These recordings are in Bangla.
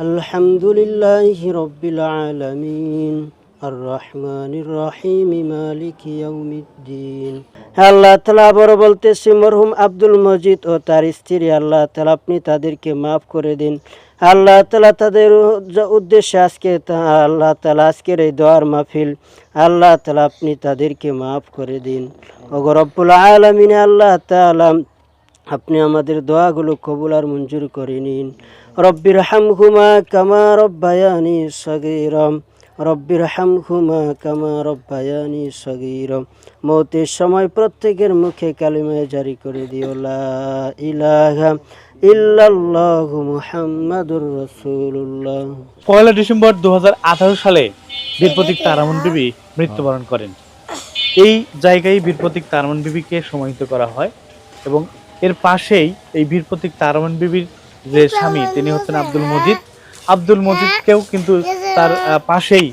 আলহামদুলিল্লাহি রাব্বিল আলামিন আর রহমানির রহিম মালিকি ইয়াউমিদ্দিন। আল্লাহ তাআলা আবারও বলতেছি, মরহুম আব্দুল মজিদ ও তার স্ত্রী, আল্লাহ তাআলা আপনি তাদেরকে মাফ করে দিন। আল্লাহ তাআলা তাদের উদ্দেশ্যে আল্লাহ তাআলা আজকের এই দোয়ার মাহফিল, আল্লাহ তাআলা আপনি তাদেরকে মাফ করে দিন। ওগো রব্বুল আলামিন, আল্লাহ তাআলা আপনি আমাদের দোয়াগুলো কবুল আর মঞ্জুর করে নিন। রব্বির হামহুমা কামা রব্বায়ানি সগীরা, রব্বির হামহুমা কামা রব্বায়ানি সগীরা। মৌতের সময় প্রত্যেকের মুখে কালিমায় জারি করে দিও, লা ইলাহা ইল্লাল্লাহু মুহাম্মাদুর রাসূলুল্লাহ। 1 ডিসেম্বর 2018 সালে বীর প্রতীক তারামন বিবি মৃত্যুবরণ করেন। এই জায়গায় বীর প্রতীক তারামন বিবিকে সমাহিত করা হয় এবং এর পাশেই এই বীর প্রতীক তারামন বিবির যে স্বামী, তিনি হচ্ছেন আব্দুল মজিদ। আব্দুল মজিদকেও কিন্তু তার পাশেই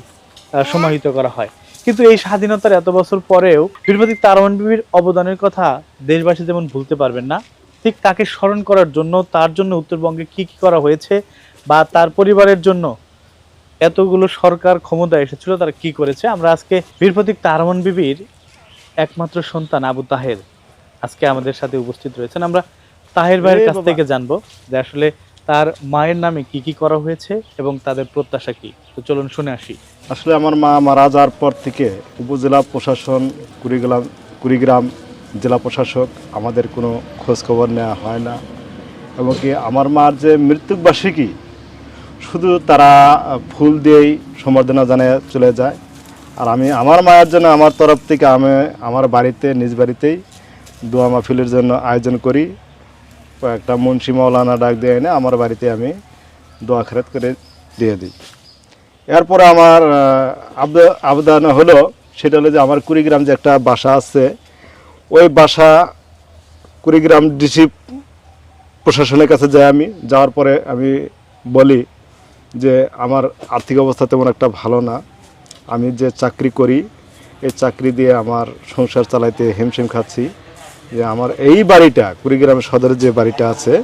সমাহিত করা হয়। কিন্তু এই স্বাধীনতার এত বছর পরেও বীর প্রতীক তারামন বিবির অবদানের কথা দেশবাসী যেমন ভুলতে পারবেন না, ঠিক তাকে স্মরণ করার জন্য, তার জন্য উত্তরবঙ্গে কি কি করা হয়েছে বা তার পরিবারের জন্য এতগুলো সরকার ক্ষমতা এসেছিল, তারা কি করেছে, আমরা আজকে বীর প্রতীক তারামন বিবির একমাত্র সন্তান আবু তাহের আজকে আমাদের সাথে উপস্থিত রয়েছেন। আমরা তাহের ভাইয়ের কাছ থেকে জানবো যে আসলে তার মায়ের নামে কি কি করা হয়েছে এবং তাদের প্রত্যাশা কি। তো চলুন শুনে আসি। আসলে আমার মা মারা যাওয়ার পর থেকে উপজেলা প্রশাসন, কুড়িগ্রাম জেলা প্রশাসক আমাদের কোনো খোঁজ খবর নেওয়া হয় না। এবং কি আমার মার যে মৃত্যুবার্ষিকী শুধু তারা ফুল দিয়েই সম্বর্ধনা জানিয়ে চলে যায়। আর আমি আমার মায়ের জন্য আমার তরফ থেকে আমি আমার বাড়িতে, নিজ বাড়িতেই দোয়া মাহফিলের জন্য আয়োজন করি। একটা মুন্সি মাওলানা ডাক দিয়ে এনে আমার বাড়িতে আমি দোয়া খেরাত করে দিয়ে দিই। এরপরে আমার আবেদন হলো, সেটা হলো যে আমার কুড়িগ্রাম যে একটা বাসা আছে, ওই বাসা কুড়িগ্রাম ডিসি প্রশাসনের কাছে যাই। আমি যাওয়ার পরে আমি বলি যে আমার আর্থিক অবস্থা তেমন একটা ভালো না, আমি যে চাকরি করি এই চাকরি দিয়ে আমার সংসার চালাইতে হিমশিম খাচ্ছি। যে আমার এই বাড়িটা কুড়িগ্রাম সদরের যে বাড়িটা আছে,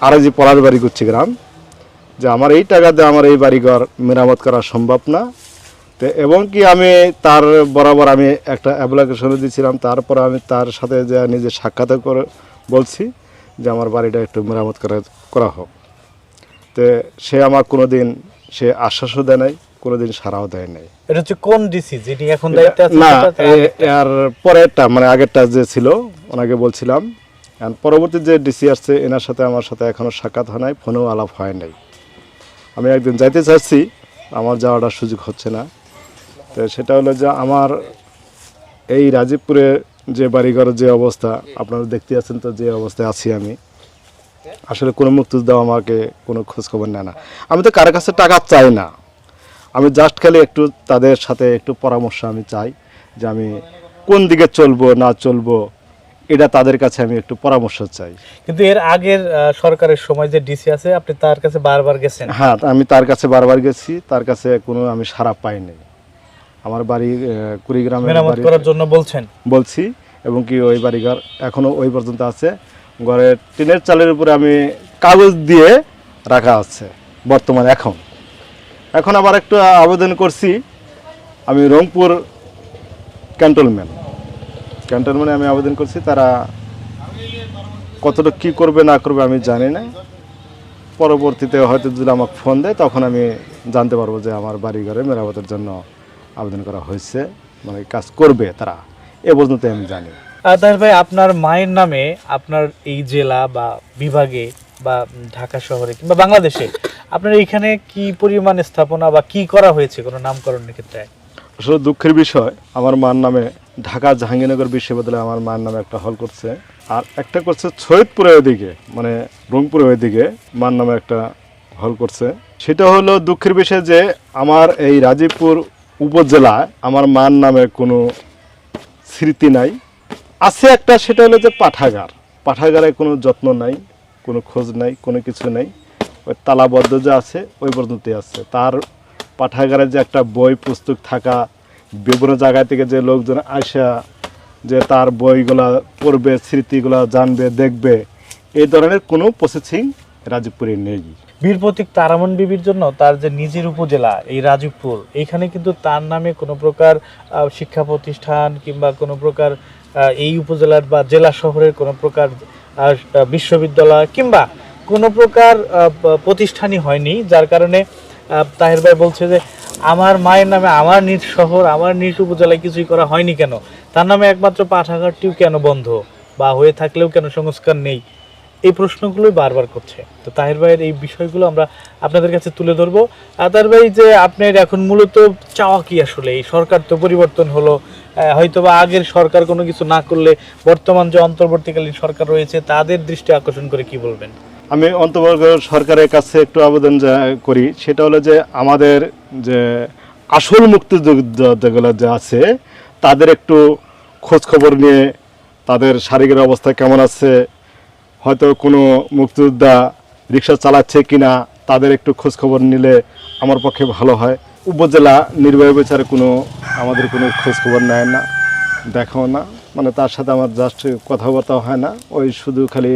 আর যে পলাশ বাড়ি কুচ্ছিগ্রাম, যে আমার এই টাকা দিয়ে আমার এই বাড়িঘর মেরামত করা সম্ভব না। তো এবং কি আমি তার বরাবর আমি একটা অ্যাপ্লিকেশন দিয়েছিলাম, তারপর আমি তার সাথে যে নিজে সাক্ষাৎ করে বলছি যে আমার বাড়িটা একটু মেরামত করা হোক। তো সে আমার কোনোদিন সে আশ্বাসও দেয় নাই, কোনোদিন সাড়াও দেয় নাই। এটা হচ্ছে কোন ডিসি যিনি এখন দায়িত্বে আছেন? না, এর পরেরটা মানে আগেরটা যে ছিল ওনাকে বলছিলাম। পরবর্তী যে ডিসি আসছে এনার সাথে আমার সাথে এখনও সাক্ষাৎ হয় নাই, ফোনেও আলাপ হয় নাই। আমি একদিন যাইতে চাচ্ছি, আমার যাওয়াটার সুযোগ হচ্ছে না। তো সেটা হলো যে আমার এই রাজীবপুরে যে বাড়িঘরের যে অবস্থা আপনারা দেখতে আছেন, তো যে অবস্থায় আছি আমি, আসলে কোনো মুক্তিযোদ্ধা আমাকে কোনো খোঁজখবর নেয় না। আমি তো কারো কাছে টাকা চাই না, আমি জাস্ট খালি একটু তাদের সাথে একটু পরামর্শ আমি চাই যে আমি কোন দিকে চলবো না চলবো, এটা তাদের কাছে আমি একটু পরামর্শ চাই। কিন্তু এর আগের সরকারের সময় যে ডিসি আছে, আপনি তার কাছে বারবার গেছেন? হ্যাঁ, আমি তার কাছে বারবার গেছি, তার কাছে কোনো আমি সাড়া পাইনি। আমার বাড়ি কুড়িগ্রামে মেরামত করার জন্য বলছি, এবং কি ওই বাড়িঘর এখনও ওই পর্যন্ত আছে। ঘরের টিনের চালের উপরে আমি কাগজ দিয়ে রাখা আছে বর্তমানে। এখন আবার একটু আবেদন করছি, আমি রংপুর ক্যান্টনমেন্টে আমি আবেদন করছি। তারা কতটা কী করবে না করবে আমি জানি না। পরবর্তীতে হয়তো যদি আমাকে ফোন দেয় তখন আমি জানতে পারবো যে আমার বাড়িঘরে মেরামতের জন্য আবেদন করা হয়েছে, মানে কাজ করবে তারা, এ পর্যন্ত আমি জানি। তাহের ভাই, আপনার মায়ের নামে আপনার এই জেলা বা বিভাগে বা ঢাকা শহরে কিংবা বাংলাদেশে আপনার এইখানে কি পরিমাণ স্থাপনা বা কি করা হয়েছে কোনো নামকরণের ক্ষেত্রে? আসলে দুঃখের বিষয়, আমার মার নামে ঢাকা জাহাঙ্গীরনগর বিশ্ববিদ্যালয়ে আমার মার নামে একটা হল করছে, আর একটা করছে সৈয়দপুরের ওইদিকে, মানে রংপুরের ওইদিকে মার নামে একটা হল করছে। সেটা হলো দুঃখের বিষয় যে আমার এই রাজীবপুর উপজেলায় আমার মার নামে কোনো স্মৃতি নাই। আছে একটা, সেটা হলো যে পাঠাগারে কোনো যত্ন নাই, কোনো খোঁজ নাই, কোনো কিছু নাই। ওই তালাবদ্ধ যে আছে ওই পর্যন্তই আছে। তার পাঠাগারে যে একটা বই পুস্তক থাকা, বিভিন্ন জায়গা থেকে যে লোকজন আসা যে তার বইগুলা পড়বে, স্মৃতিগুলা জানবে, দেখবে, এই ধরনের কোনো প্রসেসিং রাজীবপুরে নেই। বীর প্রতীক তারামন বিবির জন্য তার যে নিজের উপজেলা এই রাজীবপুর, এইখানে কিন্তু তার নামে কোনো প্রকার শিক্ষা প্রতিষ্ঠান কিংবা কোনো প্রকার এই উপজেলার বা জেলা শহরের কোনো প্রকার বিশ্ববিদ্যালয় কিংবা কোনো প্রকার প্রতিষ্ঠানই হয়নি, যার কারণে তাহের ভাই বলছে যে আমার মায়ের নামে আমার নিজ শহর আমার নিজ উপজেলায় কিছুই করা হয়নি কেন, তার নামে একমাত্র পাঠাগারটিও কেন বন্ধ বা হয়ে থাকলেও কেন সংস্কার নেই, এই প্রশ্নগুলোই বারবার করছে। তো তাহের ভাইয়ের এই বিষয়গুলো আমরা আপনাদের কাছে তুলে ধরবো। তাহের ভাই, যে আপনার এখন মূলত চাওয়া কি আসলে? এই সরকার তো পরিবর্তন হলো, হয়তোবা আগের সরকার কোনো কিছু না করলে বর্তমান যে অন্তর্বর্তীকালীন সরকার রয়েছে তাদের দৃষ্টি আকর্ষণ করে কি বলবেন? আমি অন্তর্বর্তী সরকারের কাছে একটু আবেদন করি, সেটা হলো যে আমাদের যে আসল মুক্তিযোদ্ধাগুলো যে আছে তাদের একটু খোঁজ খবর নিয়ে তাদের শারীরিক অবস্থা কেমন আছে, হয়তো কোনো মুক্তিযোদ্ধা রিক্সা চালাচ্ছে কিনা তাদের একটু খোঁজ খবর নিলে আমার পক্ষে ভালো হয়। উপজেলা নির্বাহী বিচারে আমাদের কোনো খোঁজ খবর নেয় না, দেখাও না, মানে তার সাথে আমার জাস্ট কথাবার্তা হয় না, ওই শুধু খালি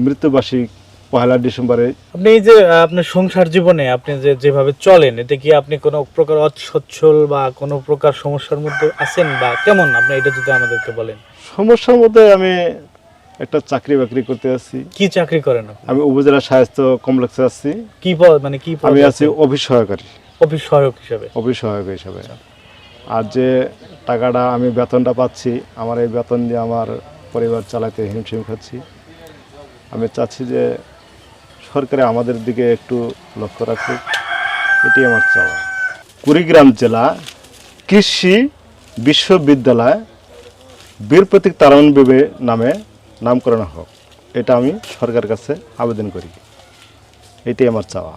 মৃত্যুবার্ষিক 1 ডিসেম্বরে। আপনি এই যে আপনার সংসার জীবনে আপনি যেভাবে চলেন, এতে কি আপনি কোনো প্রকার অসচ্ছল বা কোনো প্রকার সমস্যার মধ্যে আছেন বা কেমন, আপনি এটা যদি আমাদেরকে বলেন। সমস্যার মধ্যে আমি একটা চাকরি বাকরি করতে আছি। কি চাকরি করেন আপনি? আমি উপজেলা স্বাস্থ্য কমপ্লেক্সে আছি। কি মানে কি আমি আছি অফিস সহকারী, অফিস সহায়ক হিসেবে। অফিস সহায়ক হিসাবে। আর যে টাকাটা আমি বেতনটা পাচ্ছি, আমার এই বেতন দিয়ে আমার পরিবার চালাতে হিমশিম খাচ্ছি। আমি চাচ্ছি যে সরকারে আমাদের দিকে একটু লক্ষ্য রাখুক, এটি আমার চাওয়া। কুড়িগ্রাম জেলা কৃষি বিশ্ববিদ্যালয় বীর প্রতীক তারামন বিবি নামে নামকরণ হোক, এটা আমি সরকারের কাছে আবেদন করি, এটাই আমার চাওয়া।